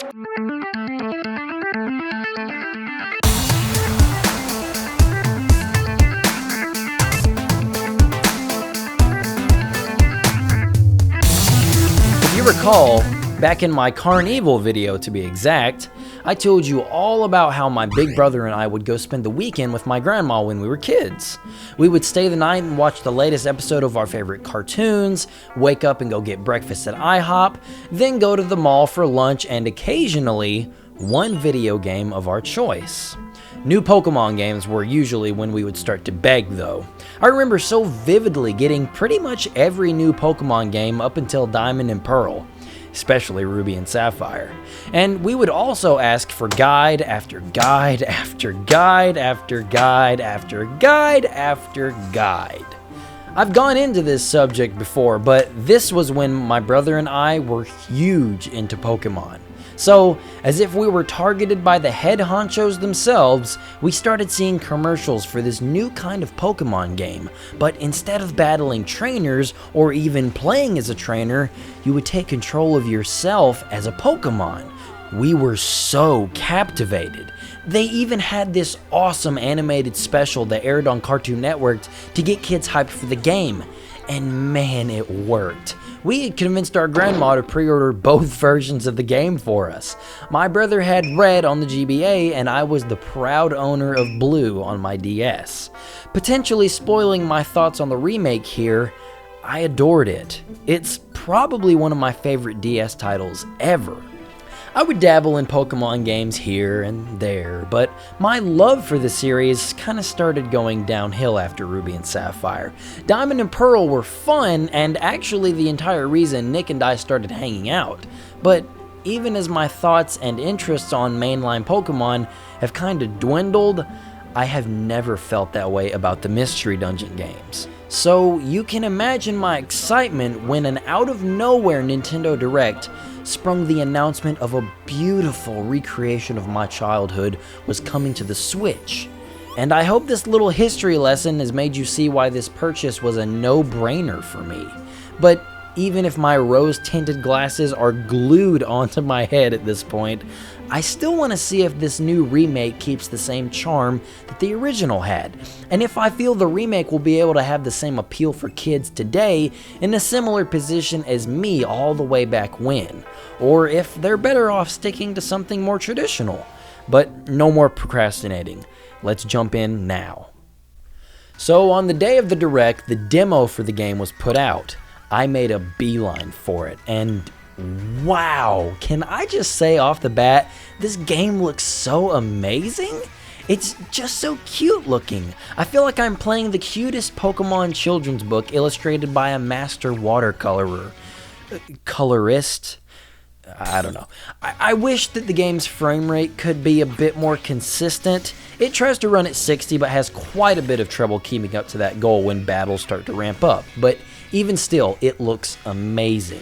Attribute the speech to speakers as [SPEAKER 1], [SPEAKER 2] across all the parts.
[SPEAKER 1] If you recall, back in my Carnival video to be exact, I told you all about how my big brother and I would go spend the weekend with my grandma when we were kids. We would stay the night and watch the latest episode of our favorite cartoons, wake up and go get breakfast at IHOP, then go to the mall for lunch and occasionally one video game of our choice. New Pokemon games were usually when we would start to beg though. I remember so vividly getting pretty much every new Pokemon game up until Diamond and Pearl, especially Ruby and Sapphire. And we would also ask for guide after guide after guide after guide after guide after guide. I've gone into this subject before, but this was when my brother and I were huge into Pokemon. So, as if we were targeted by the head honchos themselves, we started seeing commercials for this new kind of Pokemon game, but instead of battling trainers or even playing as a trainer, you would take control of yourself as a Pokemon. We were so captivated. They even had this awesome animated special that aired on Cartoon Network to get kids hyped for the game, and man, it worked. We had convinced our grandma to pre-order both versions of the game for us. My brother had Red on the GBA, and I was the proud owner of Blue on my DS. Potentially spoiling my thoughts on the remake here, I adored it. It's probably one of my favorite DS titles ever. I would dabble in Pokemon games here and there, but my love for the series kind of started going downhill after Ruby and Sapphire. Diamond and Pearl were fun, and actually the entire reason Nick and I started hanging out. But even as my thoughts and interests on mainline Pokemon have kind of dwindled, I have never felt that way about the Mystery Dungeon games. So you can imagine my excitement when an out-of-nowhere Nintendo Direct sprung the announcement of a beautiful recreation of my childhood was coming to the Switch. And I hope this little history lesson has made you see why this purchase was a no-brainer for me. But even if my rose-tinted glasses are glued onto my head at this point, I still want to see if this new remake keeps the same charm that the original had, and if I feel the remake will be able to have the same appeal for kids today in a similar position as me all the way back when, or if they're better off sticking to something more traditional. But no more procrastinating. Let's jump in now. So on the day of the Direct, the demo for the game was put out. I made a beeline for it, and wow, can I just say off the bat, this game looks so amazing? It's just so cute looking. I feel like I'm playing the cutest Pokemon children's book illustrated by a master colorist. I don't know. I wish that the game's frame rate could be a bit more consistent. It tries to run at 60 but has quite a bit of trouble keeping up to that goal when battles start to ramp up. But even still, it looks amazing.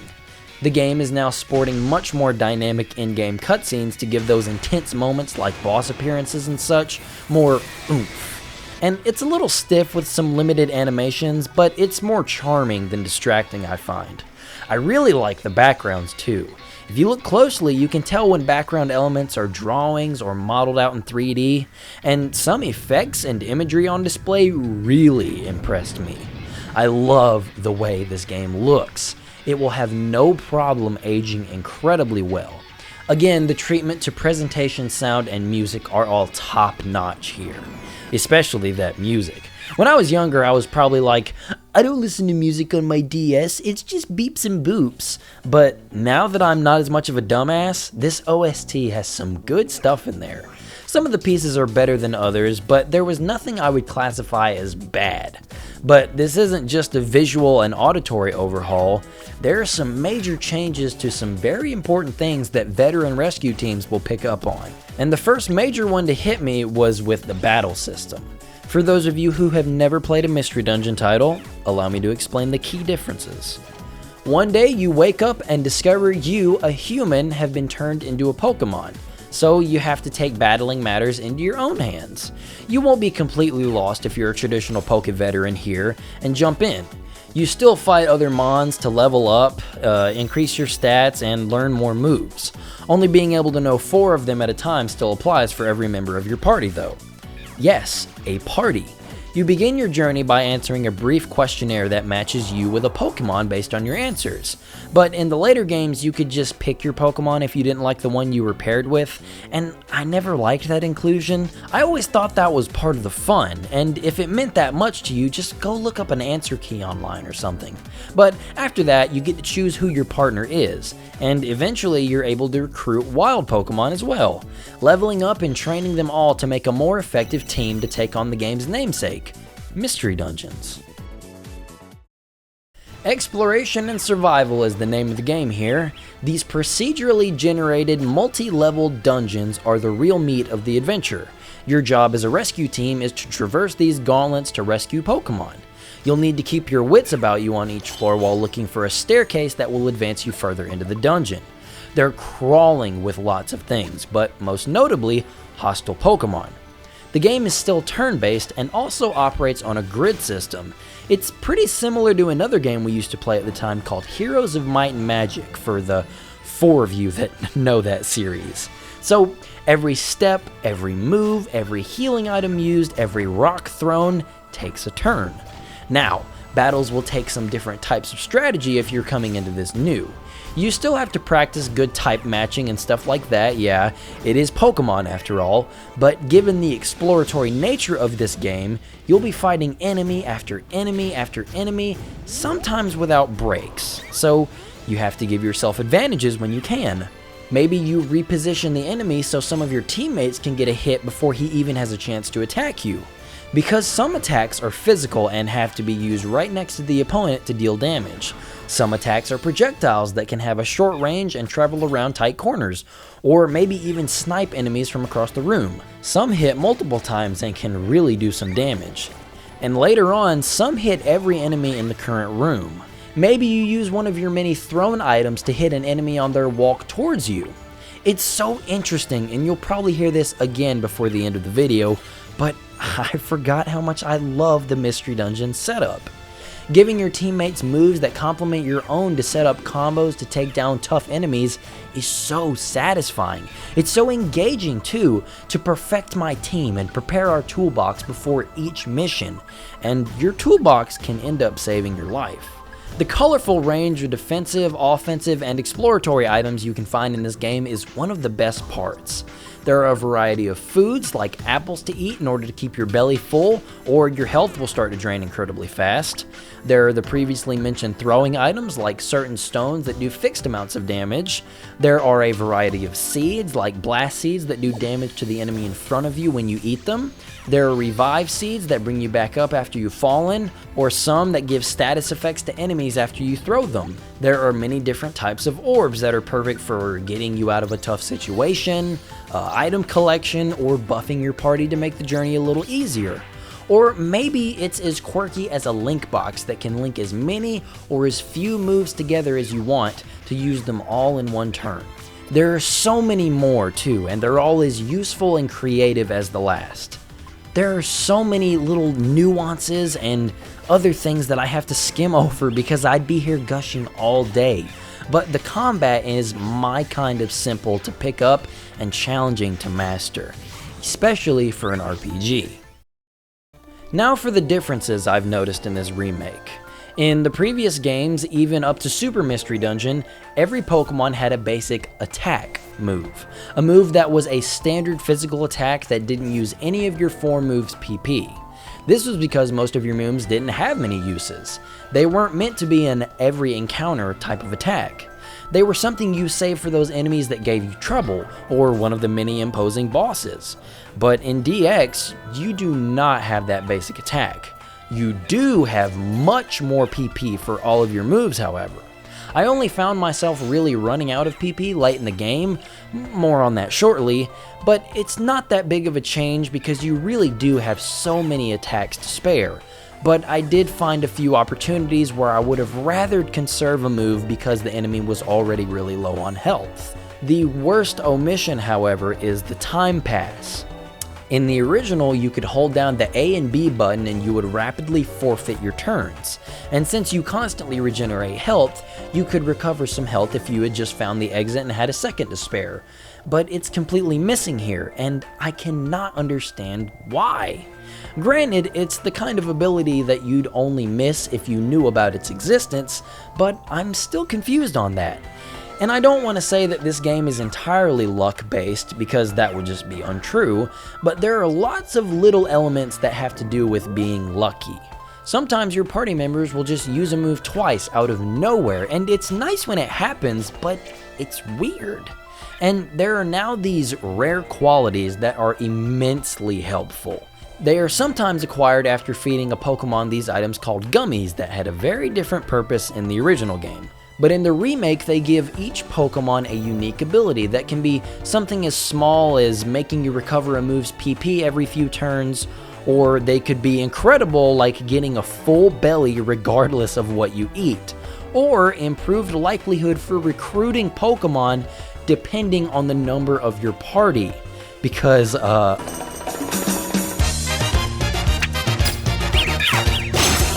[SPEAKER 1] The game is now sporting much more dynamic in-game cutscenes to give those intense moments like boss appearances and such more oomph. And it's a little stiff with some limited animations, but it's more charming than distracting, I find. I really like the backgrounds too. If you look closely, you can tell when background elements are drawings or modeled out in 3D, and some effects and imagery on display really impressed me. I love the way this game looks. It will have no problem aging incredibly well. Again, the treatment to presentation, sound, and music are all top-notch here, especially that music. When I was younger, I was probably like, I don't listen to music on my DS, it's just beeps and boops. But now that I'm not as much of a dumbass, this OST has some good stuff in there. Some of the pieces are better than others, but there was nothing I would classify as bad. But this isn't just a visual and auditory overhaul. There are some major changes to some very important things that veteran rescue teams will pick up on. And the first major one to hit me was with the battle system. For those of you who have never played a Mystery Dungeon title, allow me to explain the key differences. One day you wake up and discover you, a human, have been turned into a Pokemon. So you have to take battling matters into your own hands. You won't be completely lost if you're a traditional Poke veteran here and jump in. You still fight other mons to level up, increase your stats, and learn more moves. Only being able to know 4 of them at a time still applies for every member of your party though. Yes, a party. You begin your journey by answering a brief questionnaire that matches you with a Pokemon based on your answers. But in the later games, you could just pick your Pokemon if you didn't like the one you were paired with, and I never liked that inclusion. I always thought that was part of the fun, and if it meant that much to you, just go look up an answer key online or something. But after that, you get to choose who your partner is, and eventually you're able to recruit wild Pokemon as well, leveling up and training them all to make a more effective team to take on the game's namesake. Mystery Dungeons. Exploration and Survival is the name of the game here. These procedurally generated multi-level dungeons are the real meat of the adventure. Your job as a rescue team is to traverse these gauntlets to rescue Pokemon. You'll need to keep your wits about you on each floor while looking for a staircase that will advance you further into the dungeon. They're crawling with lots of things, but most notably, hostile Pokemon. The game is still turn-based and also operates on a grid system. It's pretty similar to another game we used to play at the time called Heroes of Might and Magic, for the 4 of you that know that series. So every step, every move, every healing item used, every rock thrown takes a turn. Now, battles will take some different types of strategy if you're coming into this new. You still have to practice good type matching and stuff like that, yeah, it is Pokemon after all, but given the exploratory nature of this game, you'll be fighting enemy after enemy after enemy, sometimes without breaks, so you have to give yourself advantages when you can. Maybe you reposition the enemy so some of your teammates can get a hit before he even has a chance to attack you. Because some attacks are physical and have to be used right next to the opponent to deal damage. Some attacks are projectiles that can have a short range and travel around tight corners, or maybe even snipe enemies from across the room. Some hit multiple times and can really do some damage. And later on, some hit every enemy in the current room. Maybe you use one of your many thrown items to hit an enemy on their walk towards you. It's so interesting, and you'll probably hear this again before the end of the video, but I forgot how much I love the Mystery Dungeon setup. Giving your teammates moves that complement your own to set up combos to take down tough enemies is so satisfying. It's so engaging too, to perfect my team and prepare our toolbox before each mission, and your toolbox can end up saving your life. The colorful range of defensive, offensive, and exploratory items you can find in this game is one of the best parts. There are a variety of foods like apples to eat in order to keep your belly full, or your health will start to drain incredibly fast. There are the previously mentioned throwing items like certain stones that do fixed amounts of damage. There are a variety of seeds like blast seeds that do damage to the enemy in front of you when you eat them. There are revive seeds that bring you back up after you've fallen, or some that give status effects to enemies after you throw them. There are many different types of orbs that are perfect for getting you out of a tough situation, item collection, or buffing your party to make the journey a little easier. Or maybe it's as quirky as a link box that can link as many or as few moves together as you want to use them all in one turn. There are so many more too, and they're all as useful and creative as the last. There are so many little nuances and other things that I have to skim over because I'd be here gushing all day. But the combat is my kind of simple to pick up and challenging to master, especially for an RPG. Now for the differences I've noticed in this remake. In the previous games, even up to Super Mystery Dungeon, every Pokemon had a basic attack move. A move that was a standard physical attack that didn't use any of your 4 moves PP. This was because most of your moves didn't have many uses. They weren't meant to be an every encounter type of attack. They were something you saved for those enemies that gave you trouble, or one of the many imposing bosses. But in DX, you do not have that basic attack. You do have much more PP for all of your moves, however. I only found myself really running out of PP late in the game, more on that shortly, but it's not that big of a change because you really do have so many attacks to spare. But I did find a few opportunities where I would have rather conserve a move because the enemy was already really low on health. The worst omission, however, is the time pass. In the original, you could hold down the A and B button and you would rapidly forfeit your turns. And since you constantly regenerate health, you could recover some health if you had just found the exit and had a second to spare. But it's completely missing here, and I cannot understand why. Granted, it's the kind of ability that you'd only miss if you knew about its existence, but I'm still confused on that. And I don't want to say that this game is entirely luck-based, because that would just be untrue, but there are lots of little elements that have to do with being lucky. Sometimes your party members will just use a move twice out of nowhere, and it's nice when it happens, but it's weird. And there are now these rare qualities that are immensely helpful. They are sometimes acquired after feeding a Pokemon these items called gummies that had a very different purpose in the original game. But in the remake, they give each Pokemon a unique ability that can be something as small as making you recover a move's PP every few turns, or they could be incredible like getting a full belly regardless of what you eat, or improved likelihood for recruiting Pokemon depending on the number of your party. Because,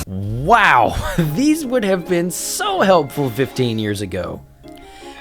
[SPEAKER 1] wow, these would have been so helpful 15 years ago.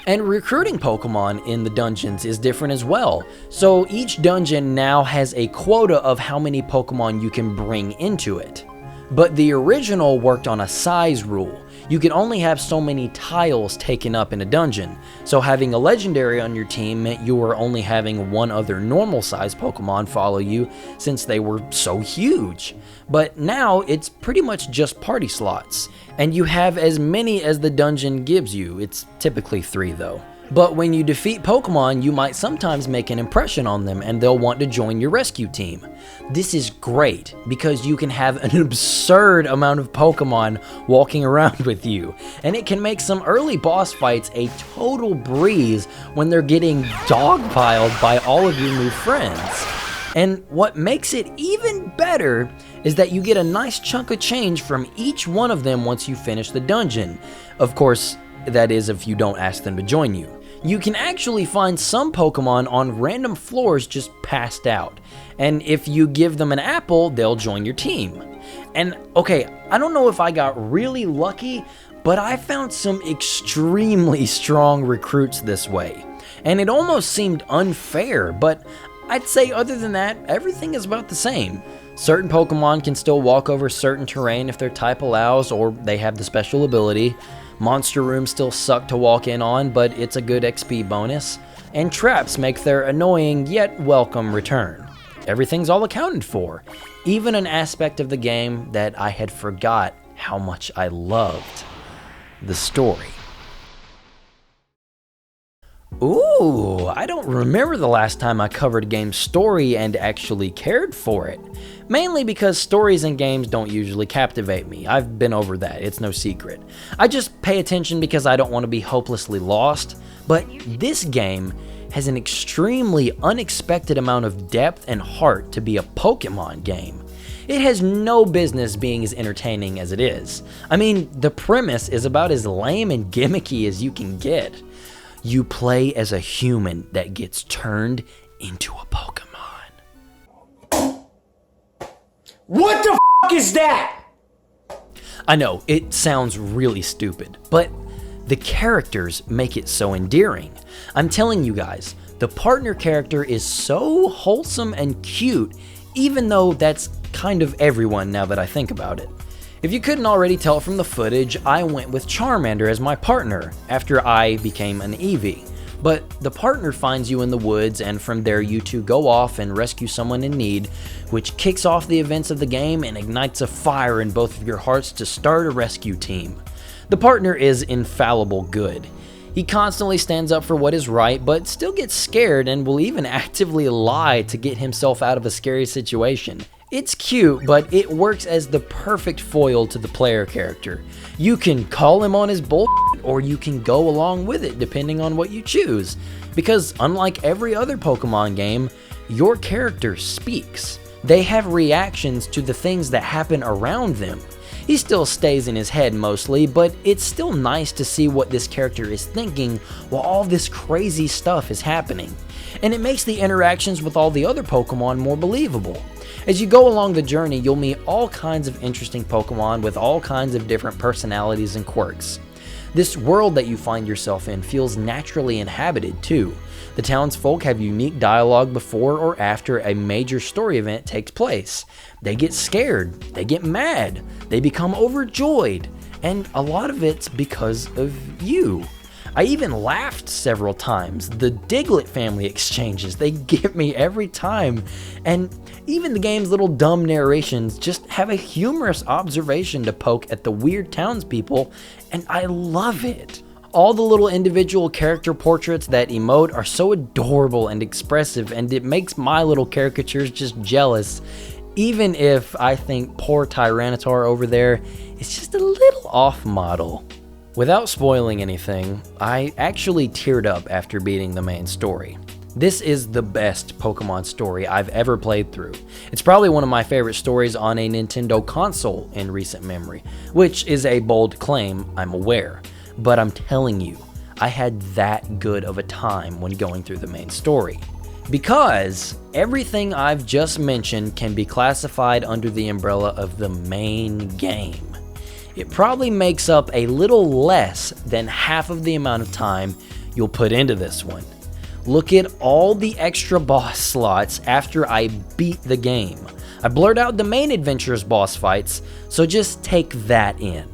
[SPEAKER 1] And recruiting Pokemon in the dungeons is different as well. So each dungeon now has a quota of how many Pokemon you can bring into it. But the original worked on a size rule. You could only have so many tiles taken up in a dungeon, so having a legendary on your team meant you were only having one other normal sized Pokemon follow you since they were so huge. But now it's pretty much just party slots, and you have as many as the dungeon gives you. It's typically 3 though. But when you defeat Pokemon, you might sometimes make an impression on them and they'll want to join your rescue team. This is great because you can have an absurd amount of Pokemon walking around with you, and it can make some early boss fights a total breeze when they're getting dogpiled by all of your new friends. And what makes it even better is that you get a nice chunk of change from each one of them once you finish the dungeon. Of course, that is if you don't ask them to join you. You can actually find some Pokemon on random floors just passed out, and if you give them an apple, they'll join your team. And okay, I don't know if I got really lucky, but I found some extremely strong recruits this way, and it almost seemed unfair, but I'd say other than that, everything is about the same. Certain Pokemon can still walk over certain terrain if their type allows, or they have the special ability. Monster rooms still suck to walk in on, but it's a good XP bonus. And traps make their annoying yet welcome return. Everything's all accounted for, even an aspect of the game that I had forgot how much I loved: the story. Ooh, I don't remember the last time I covered a game's story and actually cared for it. Mainly because stories in games don't usually captivate me. I've been over that, it's no secret. I just pay attention because I don't want to be hopelessly lost. But this game has an extremely unexpected amount of depth and heart to be a Pokémon game. It has no business being as entertaining as it is. I mean, the premise is about as lame and gimmicky as you can get. You play as a human that gets turned into a Pokemon.
[SPEAKER 2] What the f*** is that?
[SPEAKER 1] I know, it sounds really stupid, but the characters make it so endearing. I'm telling you guys, the partner character is so wholesome and cute, even though that's kind of everyone now that I think about it. If you couldn't already tell from the footage, I went with Charmander as my partner after I became an Eevee. But the partner finds you in the woods, and from there you two go off and rescue someone in need, which kicks off the events of the game and ignites a fire in both of your hearts to start a rescue team. The partner is infallible good. He constantly stands up for what is right, but still gets scared and will even actively lie to get himself out of a scary situation. It's cute, but it works as the perfect foil to the player character. You can call him on his bullshit, or you can go along with it depending on what you choose. Because unlike every other Pokemon game, your character speaks. They have reactions to the things that happen around them. He still stays in his head mostly, but it's still nice to see what this character is thinking while all this crazy stuff is happening. and it makes the interactions with all the other Pokemon more believable. As you go along the journey, you'll meet all kinds of interesting Pokemon with all kinds of different personalities and quirks. This world that you find yourself in feels naturally inhabited too. The townsfolk have unique dialogue before or after a major story event takes place. They get scared, they get mad, they become overjoyed, and a lot of it's because of you. I even laughed several times. The Diglett family exchanges, they get me every time. And even the game's little dumb narrations just have a humorous observation to poke at the weird townspeople, and I love it. All the little individual character portraits that emote are so adorable and expressive, and it makes my little caricatures just jealous, even if I think poor Tyranitar over there is just a little off model. Without spoiling anything, I actually teared up after beating the main story. This is the best Pokemon story I've ever played through. It's probably one of my favorite stories on a Nintendo console in recent memory, which is a bold claim, I'm aware. But I'm telling you, I had that good of a time when going through the main story. Because everything I've just mentioned can be classified under the umbrella of the main game. It probably makes up a little less than half of the amount of time you'll put into this one. Look at all the extra boss slots after I beat the game. I blurred out the main adventure's boss fights, so just take that in.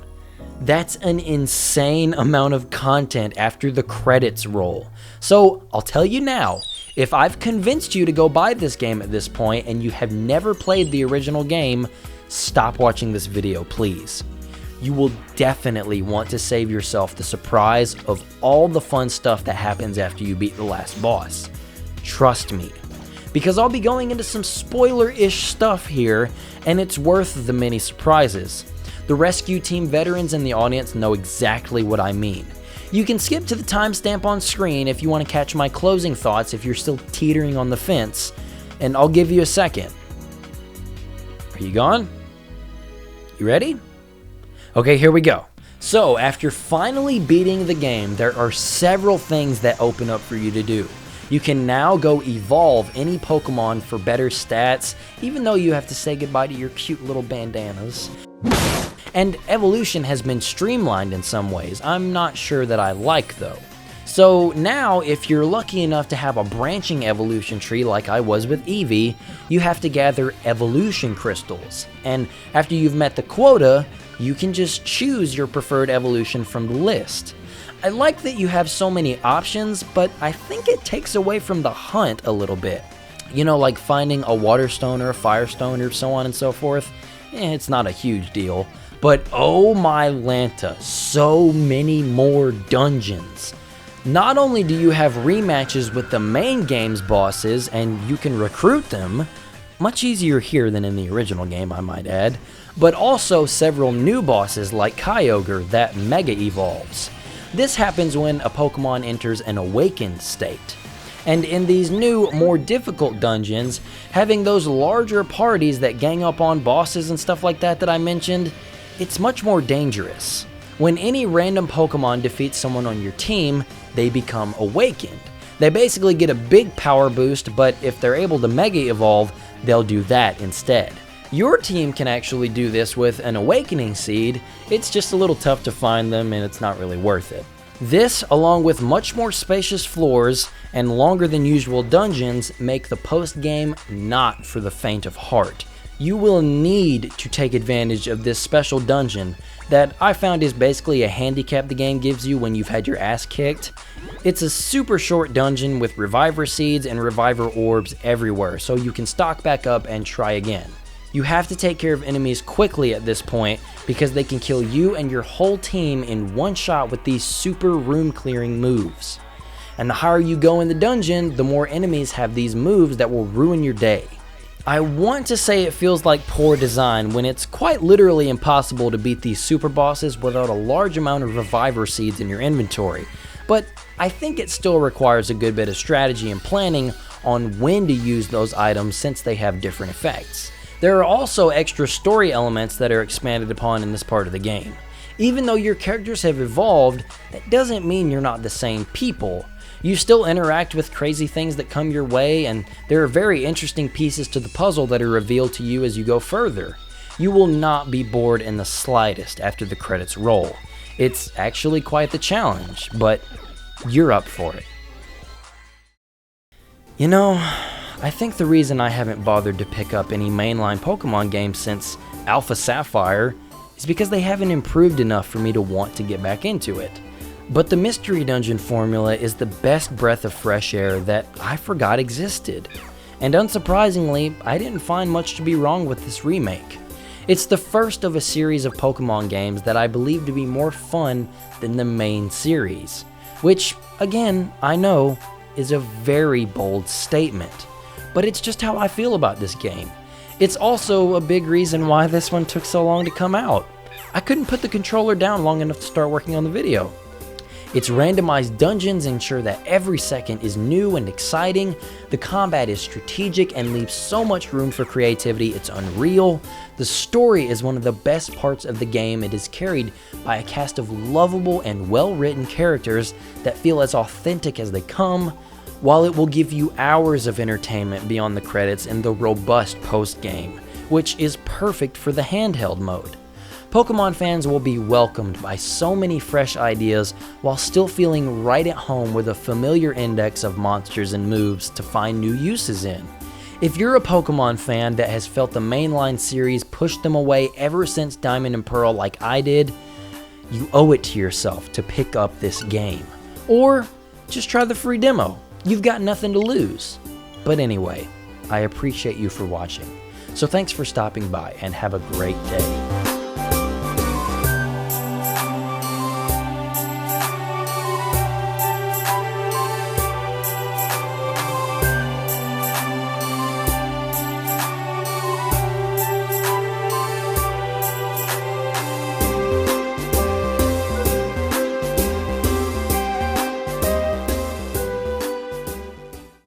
[SPEAKER 1] That's an insane amount of content after the credits roll. So I'll tell you now, if I've convinced you to go buy this game at this point and you have never played the original game, stop watching this video, please. You will definitely want to save yourself the surprise of all the fun stuff that happens after you beat the last boss. Trust me, because I'll be going into some spoiler-ish stuff here, and it's worth the many surprises. The rescue team veterans in the audience know exactly what I mean. You can skip to the timestamp on screen if you want to catch my closing thoughts if you're still teetering on the fence, and I'll give you a second. Are you gone? You ready? Okay, here we go. So, after finally beating the game, there are several things that open up for you to do. You can now go evolve any Pokemon for better stats, even though you have to say goodbye to your cute little bandanas. And evolution has been streamlined in some ways. I'm not sure that I like though. So now, if you're lucky enough to have a branching evolution tree like I was with Eevee, you have to gather evolution crystals. And after you've met the quota, you can just choose your preferred evolution from the list. I like that you have so many options, but I think it takes away from the hunt a little bit. You know, like finding a water stone or a fire stone or so on and so forth. It's not a huge deal. But oh my Lanta, so many more dungeons. Not only do you have rematches with the main game's bosses and you can recruit them, much easier here than in the original game I might add, but also several new bosses like Kyogre that mega evolves. This happens when a Pokemon enters an awakened state. And in these new, more difficult dungeons, having those larger parties that gang up on bosses and stuff like that I mentioned, it's much more dangerous. When any random Pokemon defeats someone on your team, they become awakened. They basically get a big power boost, but if they're able to Mega Evolve, they'll do that instead. Your team can actually do this with an Awakening Seed, it's just a little tough to find them and it's not really worth it. This, along with much more spacious floors and longer than usual dungeons, make the post-game not for the faint of heart. You will need to take advantage of this special dungeon that I found is basically a handicap the game gives you when you've had your ass kicked. It's a super short dungeon with Reviver Seeds and Reviver Orbs everywhere, so you can stock back up and try again. You have to take care of enemies quickly at this point because they can kill you and your whole team in one shot with these super room clearing moves. And the higher you go in the dungeon, the more enemies have these moves that will ruin your day. I want to say it feels like poor design when it's quite literally impossible to beat these super bosses without a large amount of Reviver Seeds in your inventory, but I think it still requires a good bit of strategy and planning on when to use those items since they have different effects. There are also extra story elements that are expanded upon in this part of the game. Even though your characters have evolved, that doesn't mean you're not the same people. You still interact with crazy things that come your way, and there are very interesting pieces to the puzzle that are revealed to you as you go further. You will not be bored in the slightest after the credits roll. It's actually quite the challenge, but you're up for it. You know, I think the reason I haven't bothered to pick up any mainline Pokemon games since Alpha Sapphire is because they haven't improved enough for me to want to get back into it. But the Mystery Dungeon formula is the best breath of fresh air that I forgot existed. And unsurprisingly, I didn't find much to be wrong with this remake. It's the first of a series of Pokemon games that I believe to be more fun than the main series. Which, again, I know is a very bold statement. But it's just how I feel about this game. It's also a big reason why this one took so long to come out. I couldn't put the controller down long enough to start working on the video. Its randomized dungeons ensure that every second is new and exciting. The combat is strategic and leaves so much room for creativity, it's unreal. The story is one of the best parts of the game. It is carried by a cast of lovable and well-written characters that feel as authentic as they come, while it will give you hours of entertainment beyond the credits in the robust post-game, which is perfect for the handheld mode. Pokemon fans will be welcomed by so many fresh ideas while still feeling right at home with a familiar index of monsters and moves to find new uses in. If you're a Pokemon fan that has felt the mainline series push them away ever since Diamond and Pearl like I did, you owe it to yourself to pick up this game. Or just try the free demo. You've got nothing to lose. But anyway, I appreciate you for watching. So thanks for stopping by and have a great day.